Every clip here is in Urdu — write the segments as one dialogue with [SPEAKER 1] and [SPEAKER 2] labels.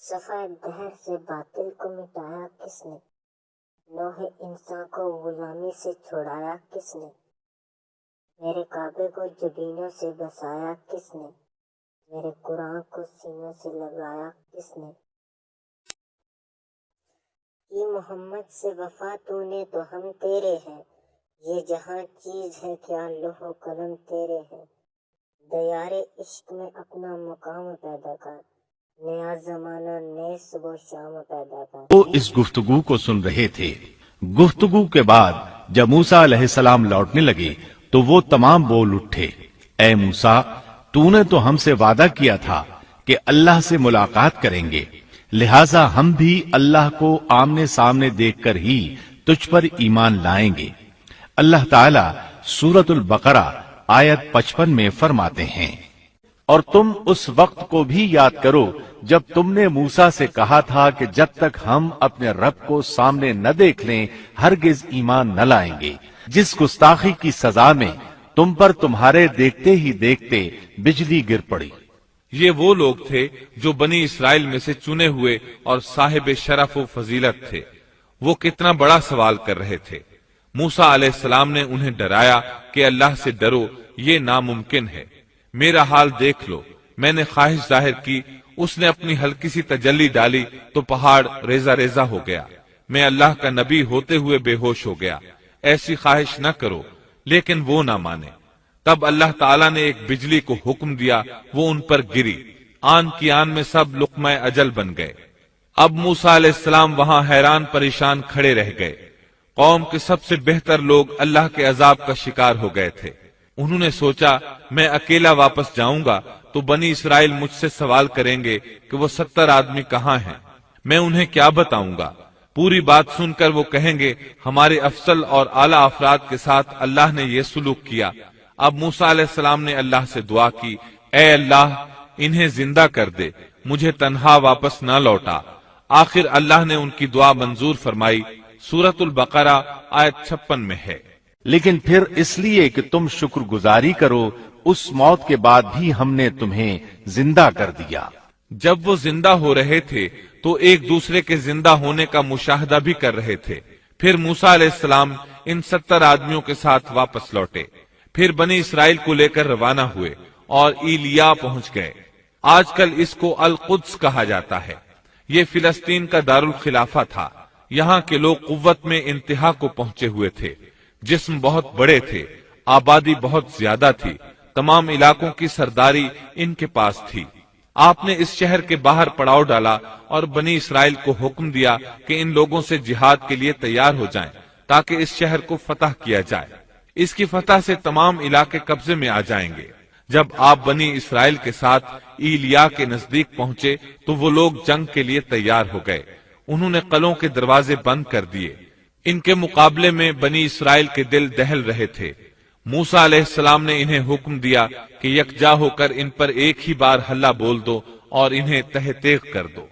[SPEAKER 1] صفحہ دہر سے باطل کو مٹایا کس نے؟ نوح انسان کو غلامی سے چھڑایا کس نے؟ میرے کعبے کو جبینوں سے بسایا کس نے؟ میرے قرآن کو سینوں سے لگایا کس نے؟ کی محمد سے وفا تو نے تو ہم تیرے ہیں، یہ جہاں چیز ہے کیا لوح و قلم تیرے ہیں۔ دیار عشق میں اپنا مقام پیدا کر، نیا زمانہ نئے صبح و شام پیدا کر۔
[SPEAKER 2] وہ اس گفتگو کو سن رہے تھے۔ گفتگو کے بعد جب موسیٰ علیہ السلام لوٹنے لگے تو وہ تمام بول اٹھے، اے موسیٰ، تو نے تو ہم سے وعدہ کیا تھا کہ اللہ سے ملاقات کریں گے، لہٰذا ہم بھی اللہ کو آمنے سامنے دیکھ کر ہی تجھ پر ایمان لائیں گے۔ اللہ تعالیٰ سورۃ البقرہ آیت 55 میں فرماتے ہیں، اور تم اس وقت کو بھی یاد کرو جب تم نے موسیٰ سے کہا تھا کہ جب تک ہم اپنے رب کو سامنے نہ دیکھ لیں ہرگز ایمان نہ لائیں گے، جس گستاخی کی سزا میں تم پر تمہارے دیکھتے ہی دیکھتے بجلی گر پڑی۔
[SPEAKER 3] یہ وہ لوگ تھے جو بنی اسرائیل میں سے چنے ہوئے اور صاحب شرف و فضیلت تھے۔ وہ کتنا بڑا سوال کر رہے تھے۔ موسیٰ علیہ السلام نے انہیں ڈرایا کہ اللہ سے ڈرو، یہ ناممکن ہے۔ میرا حال دیکھ لو، میں نے خواہش ظاہر کی، اس نے اپنی ہلکی سی تجلی ڈالی تو پہاڑ ریزہ ریزہ ہو گیا۔ میں اللہ کا نبی ہوتے ہوئے بے ہوش ہو گیا۔ ایسی خواہش نہ کرو، لیکن وہ نہ مانے۔ تب اللہ تعالیٰ نے ایک بجلی کو حکم دیا، وہ ان پر گری، آن کی آن میں سب لقمہ اجل بن گئے۔ اب موسیٰ علیہ السلام وہاں حیران پریشان کھڑے رہ گئے۔ قوم کے سب سے بہتر لوگ اللہ کے عذاب کا شکار ہو گئے تھے۔ انہوں نے سوچا میں اکیلا واپس جاؤں گا تو بنی اسرائیل مجھ سے سوال کریں گے کہ وہ 70 آدمی کہاں ہیں، میں انہیں کیا بتاؤں گا؟ پوری بات سن کر وہ کہیں گے ہمارے افضل اور اعلیٰ افراد کے ساتھ اللہ نے یہ سلوک کیا۔ اب موسیٰ علیہ السلام نے اللہ سے دعا کی، اے اللہ انہیں زندہ کر دے، مجھے تنہا واپس نہ لوٹا۔ آخر اللہ نے ان کی دعا منظور فرمائی۔ سورۃ البقرہ آیت 56 میں ہے۔
[SPEAKER 2] لیکن پھر اس لیے کہ تم شکر گزاری کرو، اس موت کے بعد بھی ہم نے تمہیں زندہ کر دیا۔
[SPEAKER 3] جب وہ زندہ ہو رہے تھے تو ایک دوسرے کے زندہ ہونے کا مشاہدہ بھی کر رہے تھے۔ پھر موسیٰ علیہ السلام ان 70 آدمیوں کے ساتھ واپس لوٹے، پھر بنی اسرائیل کو لے کر روانہ ہوئے اور ایلیا پہنچ گئے۔ آج کل اس کو القدس کہا جاتا ہے۔ یہ فلسطین کا دارالخلافہ تھا۔ یہاں کے لوگ قوت میں انتہا کو پہنچے ہوئے تھے، جسم بہت بڑے تھے، آبادی بہت زیادہ تھی، تمام علاقوں کی سرداری ان کے پاس تھی۔ آپ نے اس شہر کے باہر پڑاؤ ڈالا اور بنی اسرائیل کو حکم دیا کہ ان لوگوں سے جہاد کے لیے تیار ہو جائیں تاکہ اس شہر کو فتح کیا جائے۔ اس کی فتح سے تمام علاقے قبضے میں آ جائیں گے۔ جب آپ بنی اسرائیل کے ساتھ ایلیا کے نزدیک پہنچے تو وہ لوگ جنگ کے لیے تیار ہو گئے۔ انہوں نے قلعوں کے دروازے بند کر دیے۔ ان کے مقابلے میں بنی اسرائیل کے دل دہل رہے تھے۔ موسیٰ علیہ السلام نے انہیں حکم دیا کہ یکجا ہو کر ان پر ایک ہی بار ہلہ بول دو اور انہیں تہ تیغ کر دو۔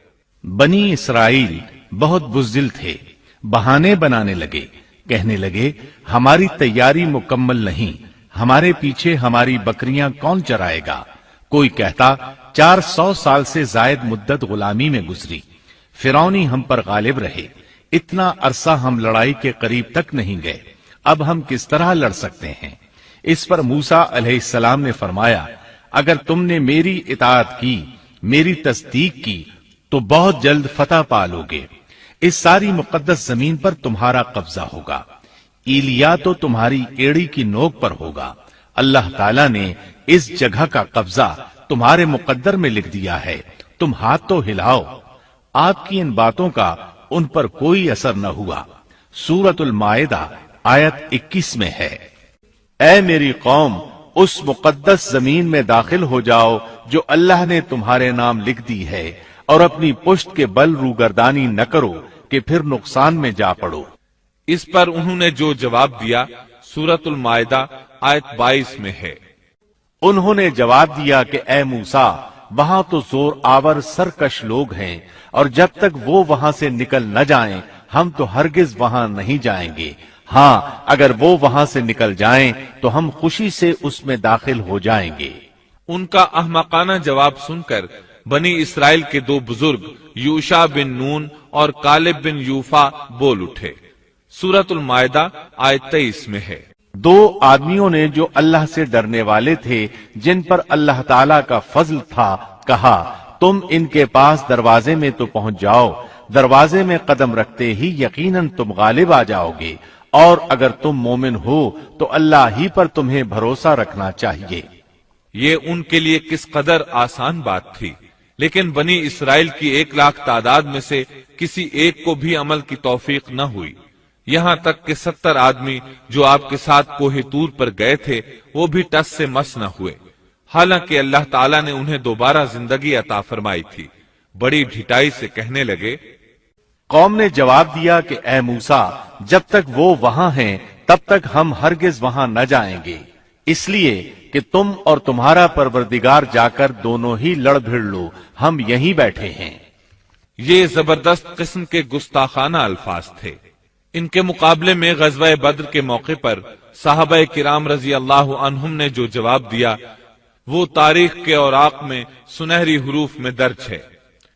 [SPEAKER 2] بنی اسرائیل بہت بزدل تھے، بہانے بنانے لگے، کہنے لگے ہماری تیاری مکمل نہیں، ہمارے پیچھے ہماری بکریاں کون چرائے گا؟ کوئی کہتا 400 سال سے زائد مدت غلامی میں گزری، فرعونی ہم پر غالب رہے، اتنا عرصہ ہم لڑائی کے قریب تک نہیں گئے، اب ہم کس طرح لڑ سکتے ہیں؟ اس پر موسیٰ علیہ السلام نے فرمایا اگر تم نے میری اطاعت کی، میری تصدیق کی تو بہت جلد فتح پالو گے، اس ساری مقدس زمین پر تمہارا قبضہ ہوگا، ایلیا تو تمہاری ایڑی کی نوک پر ہوگا۔ اللہ تعالیٰ نے اس جگہ کا قبضہ تمہارے مقدر میں لکھ دیا ہے، تم ہاتھ تو ہلاؤ۔ آپ کی ان باتوں کا ان پر کوئی اثر نہ ہوا۔ سورۃ المائدہ آیت 21 میں ہے، اے میری قوم اس مقدس زمین میں داخل ہو جاؤ جو اللہ نے تمہارے نام لکھ دی ہے، اور اپنی پشت کے بل روگردانی نہ کرو کہ پھر نقصان میں جا پڑو۔
[SPEAKER 3] اس پر انہوں نے جو جواب دیا سورۃ المائدہ آیت 22 میں ہے۔
[SPEAKER 2] انہوں نے جواب دیا کہ اے موسیٰ وہاں تو زور آور سرکش لوگ ہیں، اور جب تک وہ وہاں سے نکل نہ جائیں ہم تو ہرگز وہاں نہیں جائیں گے، ہاں اگر وہ وہاں سے نکل جائیں تو ہم خوشی سے اس میں داخل ہو جائیں گے۔
[SPEAKER 3] ان کا احمقانہ جواب سن کر بنی اسرائیل کے دو بزرگ یوشع بن نون اور کالب بن یوفا بول اٹھے۔ سورۃ المائدہ آیت 23 میں ہے۔
[SPEAKER 2] دو آدمیوں نے جو اللہ سے ڈرنے والے تھے، جن پر اللہ تعالیٰ کا فضل تھا، کہا تم ان کے پاس دروازے میں تو پہنچ جاؤ، دروازے میں قدم رکھتے ہی یقیناً تم غالب آ جاؤ گے، اور اگر تم مومن ہو تو اللہ ہی پر تمہیں بھروسہ رکھنا چاہیے۔
[SPEAKER 3] یہ ان کے لیے کس قدر آسان بات تھی، لیکن بنی اسرائیل کی 1,00,000 تعداد میں سے کسی ایک کو بھی عمل کی توفیق نہ ہوئی، یہاں تک کہ 70 آدمی جو آپ کے ساتھ کوہ طور پر گئے تھے وہ بھی ٹس سے مس نہ ہوئے، حالانکہ اللہ تعالیٰ نے انہیں دوبارہ زندگی عطا فرمائی تھی۔ بڑی ڈھٹائی سے کہنے لگے،
[SPEAKER 2] قوم نے جواب دیا کہ اے موسیٰ، جب تک وہ وہاں ہیں تب تک ہم ہرگز وہاں نہ جائیں گے، اس لیے کہ تم اور تمہارا پروردگار جا کر دونوں ہی لڑ بھڑ لو، ہم یہیں بیٹھے ہیں۔
[SPEAKER 3] یہ زبردست قسم کے گستاخانہ الفاظ تھے۔ ان کے مقابلے میں غزوہ بدر کے موقع پر صحابہ کرام رضی اللہ عنہم نے جو جواب دیا وہ تاریخ کے اوراق میں سنہری حروف میں درج ہے۔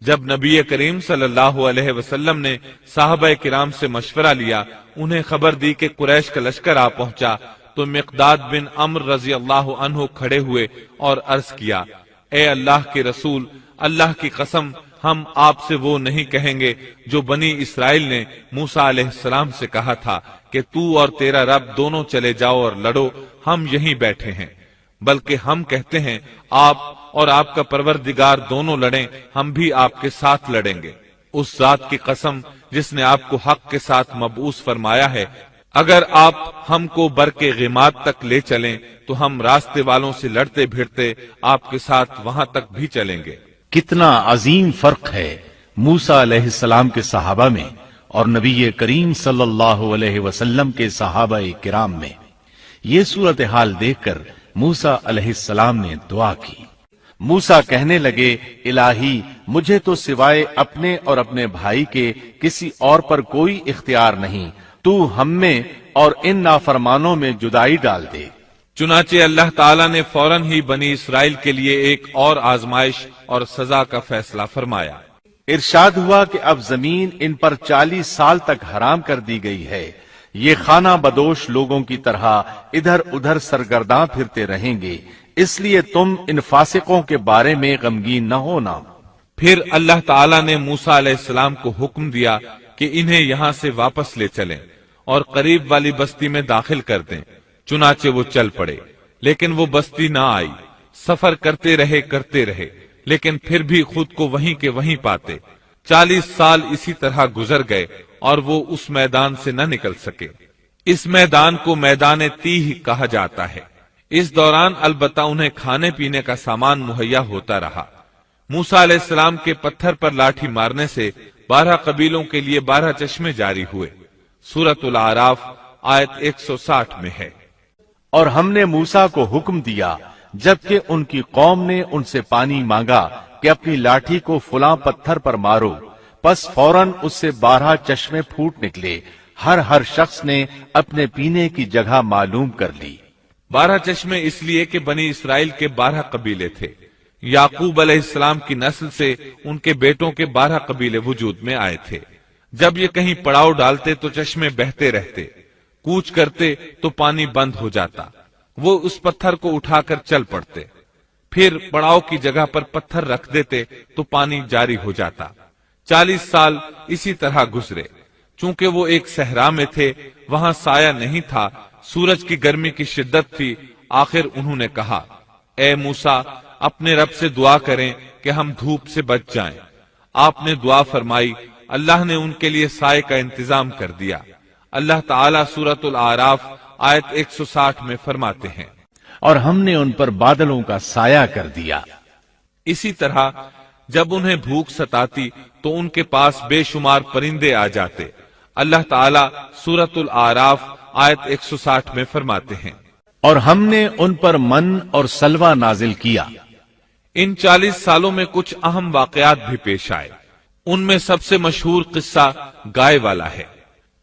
[SPEAKER 3] جب نبی کریم صلی اللہ علیہ وسلم نے صحابہ کرام سے مشورہ لیا، انہیں خبر دی کہ قریش کا لشکر آ پہنچا، تو مقداد بن عمرو رضی اللہ عنہ کھڑے ہوئے اور عرض کیا، اے اللہ کے رسول، اللہ کی قسم ہم آپ سے وہ نہیں کہیں گے جو بنی اسرائیل نے موسیٰ علیہ السلام سے کہا تھا کہ تو اور تیرا رب دونوں چلے جاؤ اور لڑو، ہم یہیں بیٹھے ہیں، بلکہ ہم کہتے ہیں آپ اور آپ کا پروردگار دونوں لڑیں، ہم بھی آپ کے ساتھ لڑیں گے۔ اس ذات کی قسم جس نے آپ کو حق کے ساتھ مبعوث فرمایا ہے، اگر آپ ہم کو برق غیمات تک لے چلیں تو ہم راستے والوں سے لڑتے بھیڑتے آپ کے ساتھ وہاں تک بھی چلیں گے۔
[SPEAKER 2] کتنا عظیم فرق ہے موسیٰ علیہ السلام کے صحابہ میں اور نبی کریم صلی اللہ علیہ وسلم کے صحابہ کرام میں۔ یہ صورتحال دیکھ کر موسیٰ علیہ السلام نے دعا کی۔ موسیٰ کہنے لگے، الہی مجھے تو سوائے اپنے اور اپنے بھائی کے کسی اور پر کوئی اختیار نہیں، تو ہم میں اور ان نافرمانوں میں جدائی ڈال دے۔
[SPEAKER 3] چنانچہ اللہ تعالیٰ نے فوراً ہی بنی اسرائیل کے لیے ایک اور آزمائش اور سزا کا فیصلہ فرمایا۔
[SPEAKER 2] ارشاد ہوا کہ اب زمین ان پر 40 سال تک حرام کر دی گئی ہے، یہ خانہ بدوش لوگوں کی طرح ادھر ادھر سرگرداں پھرتے رہیں گے، اس لیے تم ان فاسقوں کے بارے میں غمگین نہ ہونا۔
[SPEAKER 3] پھر اللہ تعالیٰ نے موسیٰ علیہ السلام کو حکم دیا کہ انہیں یہاں سے واپس لے چلیں اور قریب والی بستی میں داخل کر دیں۔ چنانچہ وہ چل پڑے، لیکن وہ بستی نہ آئی۔ سفر کرتے رہے لیکن پھر بھی خود کو وہیں کے وہیں پاتے۔ 40 سال اسی طرح گزر گئے اور وہ اس میدان سے نہ نکل سکے۔ اس میدان کو میدان تیہ کہا جاتا ہے۔ اس دوران البتہ انہیں کھانے پینے کا سامان مہیا ہوتا رہا۔ موسیٰ علیہ السلام کے پتھر پر لاٹھی مارنے سے 12 قبیلوں کے لیے 12 چشمے جاری ہوئے۔ سورۃ الاعراف آیت 160 میں ہے۔
[SPEAKER 2] اور ہم نے موسیٰ کو حکم دیا جبکہ ان کی قوم نے ان سے پانی مانگا کہ اپنی لاٹھی کو فلاں پتھر پر مارو، پس فوراً اس سے 12 چشمے پھوٹ نکلے، ہر شخص نے اپنے پینے کی جگہ معلوم کر لی۔
[SPEAKER 3] 12 چشمے اس لیے کہ بنی اسرائیل کے 12 قبیلے تھے۔ یعقوب علیہ السلام کی نسل سے ان کے بیٹوں کے 12 قبیلے وجود میں آئے تھے۔ جب یہ کہیں پڑاؤ ڈالتے تو چشمے بہتے رہتے، کوچ کرتے تو پانی بند ہو جاتا، وہ اس پتھر کو اٹھا کر چل پڑتے، پھر پڑاؤ کی جگہ پر پتھر رکھ دیتے تو پانی جاری ہو جاتا۔ 40 سال اسی طرح گزرے۔ چونکہ وہ ایک صحرا میں تھے، وہاں سایہ نہیں تھا، سورج کی گرمی کی شدت تھی، آخر انہوں نے کہا، اے موسیٰ اپنے رب سے دعا کریں کہ ہم دھوپ سے بچ جائیں۔ آپ نے دعا فرمائی، اللہ نے ان کے لیے سائے کا انتظام کر دیا۔ اللہ تعالیٰ سورۃ الاعراف آیت 160 میں فرماتے ہیں،
[SPEAKER 2] اور ہم نے ان پر بادلوں کا سایہ کر دیا۔
[SPEAKER 3] اسی طرح جب انہیں بھوک ستاتی تو ان کے پاس بے شمار پرندے آ جاتے۔ اللہ تعالیٰ سورۃ الاعراف آیت 160 میں فرماتے ہیں،
[SPEAKER 2] اور ہم نے ان پر من اور سلوہ نازل کیا۔
[SPEAKER 3] ان 40 سالوں میں کچھ اہم واقعات بھی پیش آئے۔ ان میں سب سے مشہور قصہ گائے والا ہے۔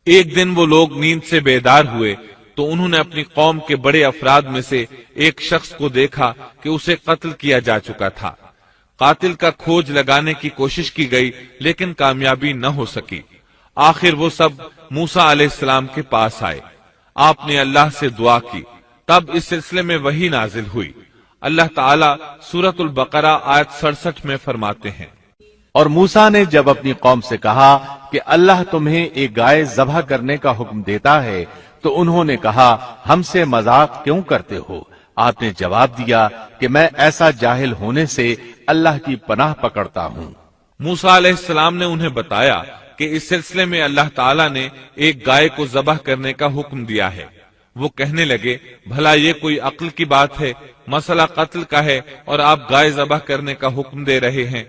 [SPEAKER 3] ایک دن وہ لوگ نیند سے بیدار ہوئے تو انہوں نے اپنی قوم کے بڑے افراد میں سے ایک شخص کو دیکھا کہ اسے قتل کیا جا چکا تھا۔ قاتل کا کھوج لگانے کی کوشش کی گئی لیکن کامیابی نہ ہو سکی۔ آخر وہ سب موسیٰ علیہ السلام کے پاس آئے۔ آپ نے اللہ سے دعا کی، تب اس سلسلے میں وحی نازل ہوئی۔ اللہ تعالیٰ سورۃ البقرہ آیت 67 میں فرماتے ہیں،
[SPEAKER 2] اور موسیٰ نے جب اپنی قوم سے کہا کہ اللہ تمہیں ایک گائے ذبح کرنے کا حکم دیتا ہے تو انہوں نے کہا ہم سے مذاق کیوں کرتے ہو؟ آپ نے جواب دیا کہ میں ایسا جاہل ہونے سے اللہ کی پناہ پکڑتا ہوں۔
[SPEAKER 3] موسیٰ علیہ السلام نے انہیں بتایا کہ اس سلسلے میں اللہ تعالیٰ نے ایک گائے کو ذبح کرنے کا حکم دیا ہے۔ وہ کہنے لگے بھلا یہ کوئی عقل کی بات ہے؟ مسئلہ قتل کا ہے اور آپ گائے ذبح کرنے کا حکم دے رہے ہیں،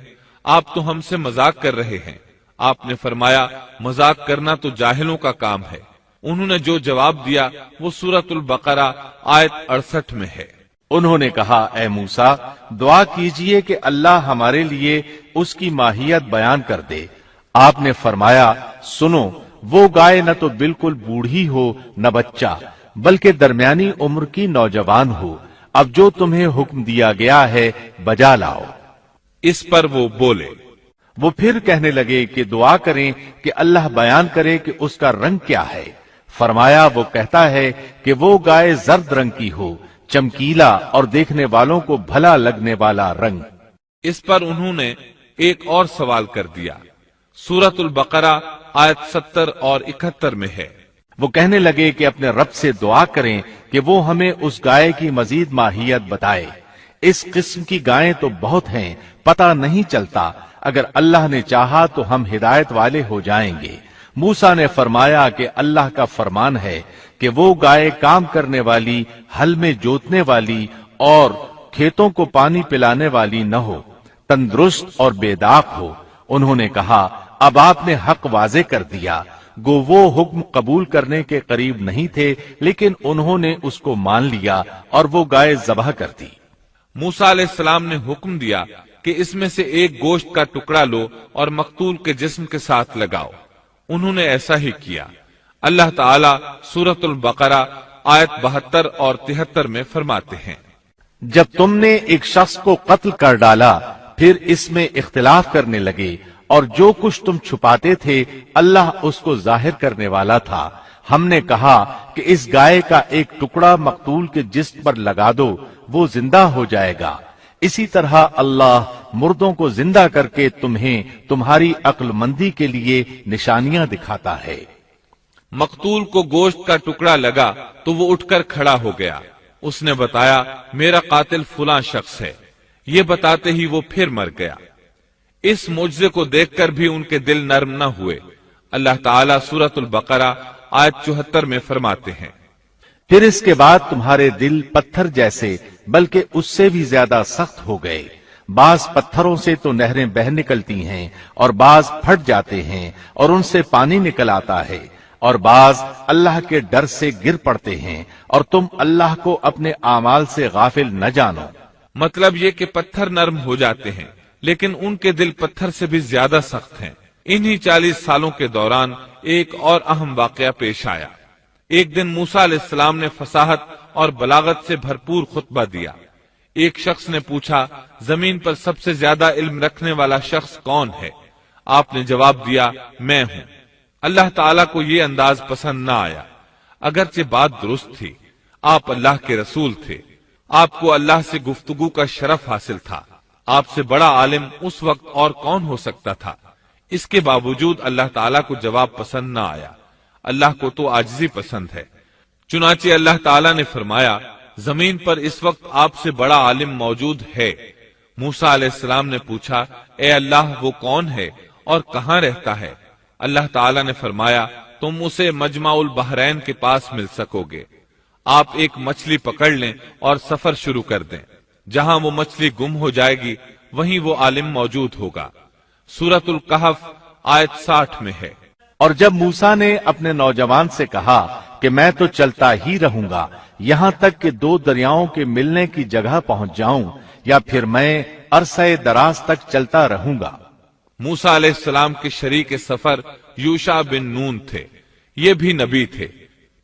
[SPEAKER 3] آپ تو ہم سے مذاق کر رہے ہیں۔ آپ نے فرمایا مذاق کرنا تو جاہلوں کا کام ہے۔ انہوں نے جو جواب دیا وہ سورۃ البقرہ آیت 68 میں ہے۔
[SPEAKER 2] انہوں نے کہا اے موسیٰ دعا کیجئے کہ اللہ ہمارے لیے اس کی ماہیت بیان کر دے۔ آپ نے فرمایا سنو، وہ گائے نہ تو بالکل بوڑھی ہو نہ بچہ، بلکہ درمیانی عمر کی نوجوان ہو۔ اب جو تمہیں حکم دیا گیا ہے بجا لاؤ۔
[SPEAKER 3] اس پر وہ بولے۔
[SPEAKER 2] وہ پھر کہنے لگے کہ دعا کریں کہ اللہ بیان کرے کہ اس کا رنگ کیا ہے۔ فرمایا وہ کہتا ہے کہ وہ گائے زرد رنگ کی ہو، چمکیلا اور دیکھنے والوں کو بھلا لگنے والا رنگ۔
[SPEAKER 3] اس پر انہوں نے ایک اور سوال کر دیا۔ سورۃ البقرہ آیت 70 اور 71 میں ہے۔
[SPEAKER 2] وہ کہنے لگے کہ اپنے رب سے دعا کریں کہ وہ ہمیں اس گائے کی مزید ماہیت بتائے۔ اس قسم کی گائیں تو بہت ہیں، پتہ نہیں چلتا، اگر اللہ نے چاہا تو ہم ہدایت والے ہو جائیں گے۔ موسیٰ نے فرمایا کہ اللہ کا فرمان ہے کہ وہ گائے کام کرنے والی، ہل میں جوتنے والی اور کھیتوں کو پانی پلانے والی نہ ہو، تندرست اور بے داغ ہو۔ انہوں نے کہا اب آپ نے حق واضح کر دیا۔ گو وہ حکم قبول کرنے کے قریب نہیں تھے، لیکن انہوں نے اس کو مان لیا اور وہ گائے ذبح کر دی۔
[SPEAKER 3] موسیٰ علیہ السلام نے حکم دیا کہ اس میں سے ایک گوشت کا ٹکڑا لو اور مقتول کے جسم کے ساتھ لگاؤ۔ انہوں نے ایسا ہی کیا۔ اللہ تعالیٰ سورۃ البقرہ آیت 72 اور 73 میں فرماتے ہیں،
[SPEAKER 2] جب تم نے ایک شخص کو قتل کر ڈالا پھر اس میں اختلاف کرنے لگے اور جو کچھ تم چھپاتے تھے اللہ اس کو ظاہر کرنے والا تھا۔ ہم نے کہا کہ اس گائے کا ایک ٹکڑا مقتول کے جسم پر لگا دو، وہ زندہ ہو جائے گا۔ اسی طرح اللہ مردوں کو زندہ کر کے تمہیں تمہاری عقل مندی کے لیے نشانیاں دکھاتا ہے۔
[SPEAKER 3] مقتول کو گوشت کا ٹکڑا لگا تو وہ اٹھ کر کھڑا ہو گیا۔ اس نے بتایا میرا قاتل فلاں شخص ہے۔ یہ بتاتے ہی وہ پھر مر گیا۔ اس معجزے کو دیکھ کر بھی ان کے دل نرم نہ ہوئے۔ اللہ تعالیٰ سورۃ البقرہ آیت 74 میں فرماتے ہیں،
[SPEAKER 2] پھر اس کے بعد تمہارے دل پتھر جیسے بلکہ اس سے بھی زیادہ سخت ہو گئے۔ بعض پتھروں سے تو نہریں بہہ نکلتی ہیں اور بعض پھٹ جاتے ہیں اور ان سے پانی نکل آتا ہے، اور بعض اللہ کے ڈر سے گر پڑتے ہیں، اور تم اللہ کو اپنے اعمال سے غافل نہ جانو۔
[SPEAKER 3] مطلب یہ کہ پتھر نرم ہو جاتے ہیں لیکن ان کے دل پتھر سے بھی زیادہ سخت ہیں۔ انہی 40 سالوں کے دوران ایک اور اہم واقعہ پیش آیا۔ ایک دن موسیٰ علیہ السلام نے فصاحت اور بلاغت سے بھرپور خطبہ دیا۔ ایک شخص نے پوچھا زمین پر سب سے زیادہ علم رکھنے والا شخص کون ہے؟ آپ نے جواب دیا میں ہوں۔ اللہ تعالیٰ کو یہ انداز پسند نہ آیا، اگرچہ بات درست تھی۔ آپ اللہ کے رسول تھے، آپ کو اللہ سے گفتگو کا شرف حاصل تھا۔ آپ سے بڑا عالم اس وقت اور کون ہو سکتا تھا؟ اس کے باوجود اللہ تعالیٰ کو جواب پسند نہ آیا۔ اللہ کو تو عاجزی پسند ہے۔ چنانچہ اللہ تعالیٰ نے فرمایا زمین پر اس وقت آپ سے بڑا عالم موجود ہے۔ موسیٰ علیہ السلام نے پوچھا اے اللہ وہ کون ہے اور کہاں رہتا ہے؟ اللہ تعالیٰ نے فرمایا تم اسے مجمع البحرین کے پاس مل سکو گے۔ آپ ایک مچھلی پکڑ لیں اور سفر شروع کر دیں، جہاں وہ مچھلی گم ہو جائے گی وہیں وہ عالم موجود ہوگا۔ سورۃ الکہف آیت 60 میں ہے۔
[SPEAKER 2] اور جب موسیٰ نے اپنے نوجوان سے کہا کہ میں تو چلتا ہی رہوں گا یہاں تک کہ 2 دریاؤں کے ملنے کی جگہ پہنچ جاؤں، یا پھر میں عرصہ دراز تک چلتا رہوں گا۔
[SPEAKER 3] موسیٰ علیہ السلام کے شریک سفر یوشع بن نون تھے، یہ بھی نبی تھے۔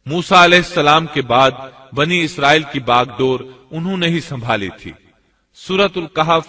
[SPEAKER 3] موسیٰ علیہ السلام کے بعد بنی اسرائیل کی باغ ڈور انہوں نے ہی سنبھالی تھی۔ سورۃ الکہف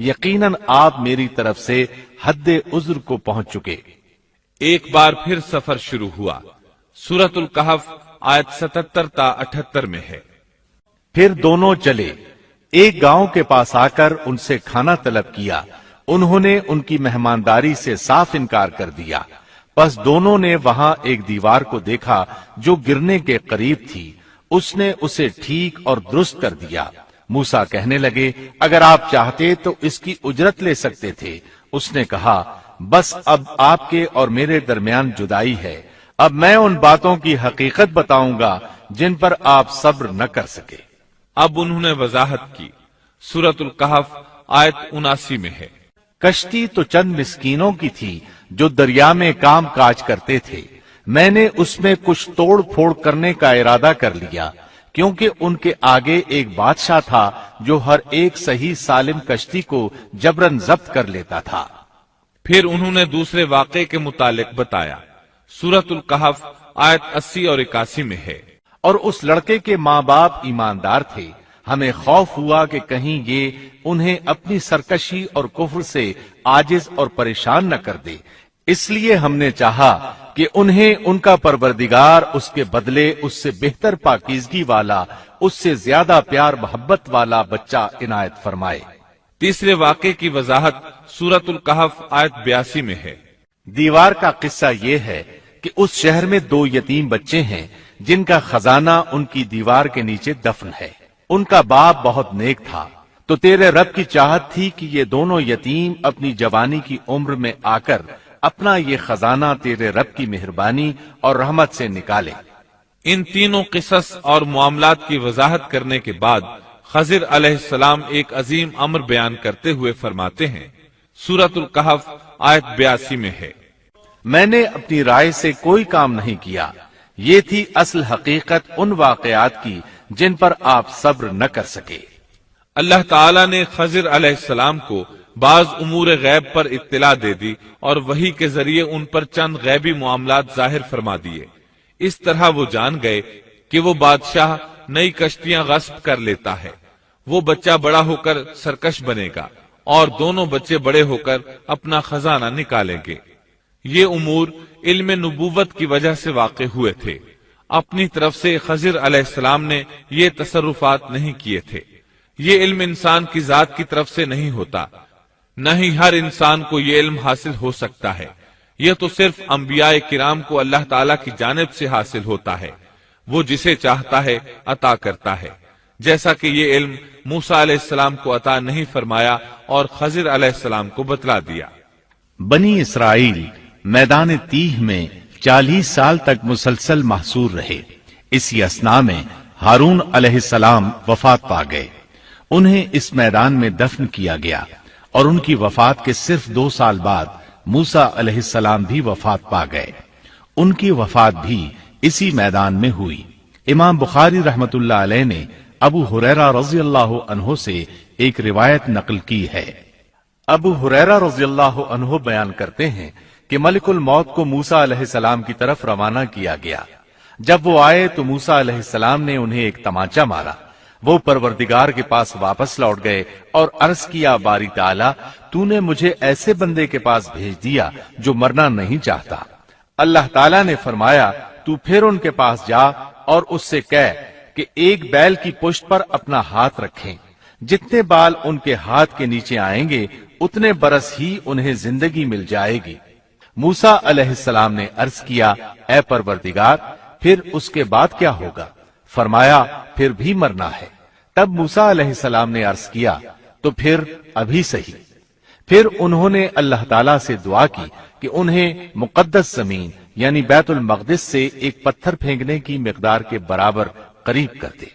[SPEAKER 2] یقیناً آپ میری طرف سے حد عذر کو پہنچ چکے۔
[SPEAKER 3] ایک بار پھر سفر شروع ہوا۔ سورۃ الکہف آیت 77 تا 78 میں ہے۔
[SPEAKER 2] پھر دونوں چلے، ایک گاؤں کے پاس آ کر ان سے کھانا طلب کیا، انہوں نے ان کی مہمانداری سے صاف انکار کر دیا۔ پس دونوں نے وہاں ایک دیوار کو دیکھا جو گرنے کے قریب تھی، اس نے اسے ٹھیک اور درست کر دیا۔ موسیٰ کہنے لگے اگر آپ چاہتے تو اس کی اجرت لے سکتے تھے۔ اس نے کہا بس اب آپ کے اور میرے درمیان جدائی ہے، اب میں ان باتوں کی حقیقت بتاؤں گا جن پر آپ صبر نہ کر سکے۔
[SPEAKER 3] اب انہوں نے وضاحت کی۔ سورۃ الکہف آیت 79 میں ہے۔
[SPEAKER 2] کشتی تو چند مسکینوں کی تھی جو دریا میں کام کاج کرتے تھے، میں نے اس میں کچھ توڑ پھوڑ کرنے کا ارادہ کر لیا، کیونکہ ان کے آگے ایک بادشاہ تھا جو ہر ایک صحیح سالم کشتی کو جبراً ضبط کر لیتا تھا۔
[SPEAKER 3] پھر انہوں نے دوسرے واقعے کے متعلق بتایا۔ سورۃ الکہف آیت 80 اور 81 میں ہے۔
[SPEAKER 2] اور اس لڑکے کے ماں باپ ایماندار تھے، ہمیں خوف ہوا کہ کہیں یہ انہیں اپنی سرکشی اور کفر سے عاجز اور پریشان نہ کر دے، اس لیے ہم نے چاہا کہ انہیں ان کا پروردگار اس کے بدلے اس سے بہتر پاکیزگی والا، اس سے زیادہ پیار محبت والا بچہ عنایت فرمائے۔
[SPEAKER 3] تیسرے واقعے کی وضاحت سورۃ الکہف آیت 82 میں ہے۔
[SPEAKER 2] دیوار کا قصہ یہ ہے کہ اس شہر میں 2 یتیم بچے ہیں جن کا خزانہ ان کی دیوار کے نیچے دفن ہے۔ ان کا باپ بہت نیک تھا، تو تیرے رب کی چاہت تھی کہ یہ دونوں یتیم اپنی جوانی کی عمر میں آ کر اپنا یہ خزانہ تیرے رب کی مہربانی اور رحمت سے نکالے۔
[SPEAKER 3] ان تینوں قصص اور معاملات کی وضاحت کرنے کے بعد خضر علیہ السلام ایک عظیم امر بیان کرتے ہوئے فرماتے ہیں۔ سورۃ الکہف آیت 82 میں ہے۔
[SPEAKER 2] میں نے اپنی رائے سے کوئی کام نہیں کیا، یہ تھی اصل حقیقت ان واقعات کی جن پر آپ صبر نہ کر سکے۔
[SPEAKER 3] اللہ تعالیٰ نے خضر علیہ السلام کو بعض امور غیب پر اطلاع دے دی اور وحی کے ذریعے ان پر چند غیبی معاملات ظاہر فرما دیے۔ اس طرح وہ جان گئے کہ وہ بادشاہ نئی کشتیاں غصب کر لیتا ہے، وہ بچہ بڑا ہو کر سرکش بنے گا اور دونوں بچے بڑے ہو کر اپنا خزانہ نکالیں گے۔ یہ امور علم نبوت کی وجہ سے واقع ہوئے تھے، اپنی طرف سے خضر علیہ السلام نے یہ تصرفات نہیں کیے تھے۔ یہ علم انسان کی ذات کی طرف سے نہیں ہوتا، نہ ہی ہر انسان کو یہ علم حاصل ہو سکتا ہے، یہ تو صرف انبیاء کرام کو اللہ تعالیٰ کی جانب سے حاصل ہوتا ہے، وہ جسے چاہتا ہے عطا کرتا ہے، جیسا کہ یہ علم موسیٰ علیہ السلام کو عطا نہیں فرمایا اور خضر علیہ السلام کو بتلا دیا۔
[SPEAKER 2] بنی اسرائیل میدان تیہ میں 40 سال تک مسلسل محصور رہے۔ اسی اثناء میں ہارون علیہ السلام وفات پا گئے، انہیں اس میدان میں دفن کیا گیا، اور ان کی وفات کے صرف 2 سال بعد موسیٰ علیہ السلام بھی وفات پا گئے، ان کی وفات بھی اسی میدان میں ہوئی۔ امام بخاری رحمت اللہ علیہ نے ابو ہریرہ رضی اللہ عنہ سے ایک روایت نقل کی ہے۔ ابو ہریرہ رضی اللہ عنہ بیان کرتے ہیں کہ ملک الموت کو موسیٰ علیہ السلام کی طرف روانہ کیا گیا۔ جب وہ آئے تو موسیٰ علیہ السلام نے انہیں ایک تمانچہ مارا، وہ پروردگار کے پاس واپس لوٹ گئے اور عرض کیا باری تعالیٰ تو نے مجھے ایسے بندے کے پاس بھیج دیا جو مرنا نہیں چاہتا۔ اللہ تعالیٰ نے فرمایا تو پھر ان کے پاس جا اور اس سے کہہ کہ ایک بیل کی پشت پر اپنا ہاتھ رکھیں، جتنے بال ان کے ہاتھ کے نیچے آئیں گے اتنے برس ہی انہیں زندگی مل جائے گی۔ موسیٰ علیہ السلام نے عرض کیا اے پروردگار پھر اس کے بعد کیا ہوگا؟ فرمایا پھر بھی مرنا ہے۔ تب موسیٰ علیہ السلام نے عرض کیا تو پھر ابھی صحیح۔ پھر انہوں نے اللہ تعالیٰ سے دعا کی کہ انہیں مقدس زمین یعنی بیت المقدس سے ایک پتھر پھینکنے کی مقدار کے برابر قریب کر دے۔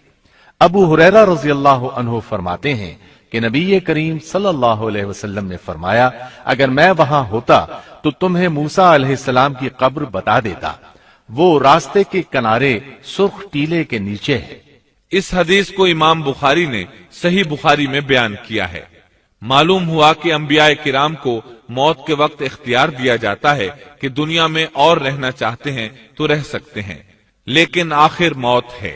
[SPEAKER 2] ابو ہریرہ رضی اللہ عنہ فرماتے ہیں کہ نبی کریم صلی اللہ علیہ وسلم نے فرمایا اگر میں وہاں ہوتا تو تمہیں موسیٰ علیہ السلام کی قبر بتا دیتا، وہ راستے کے کنارے سرخ ٹیلے کے نیچے ہے۔
[SPEAKER 3] اس حدیث کو امام بخاری نے صحیح بخاری میں بیان کیا ہے۔ معلوم ہوا کہ انبیاء کرام کو موت کے وقت اختیار دیا جاتا ہے کہ دنیا میں اور رہنا چاہتے ہیں تو رہ سکتے ہیں، لیکن آخر موت ہے۔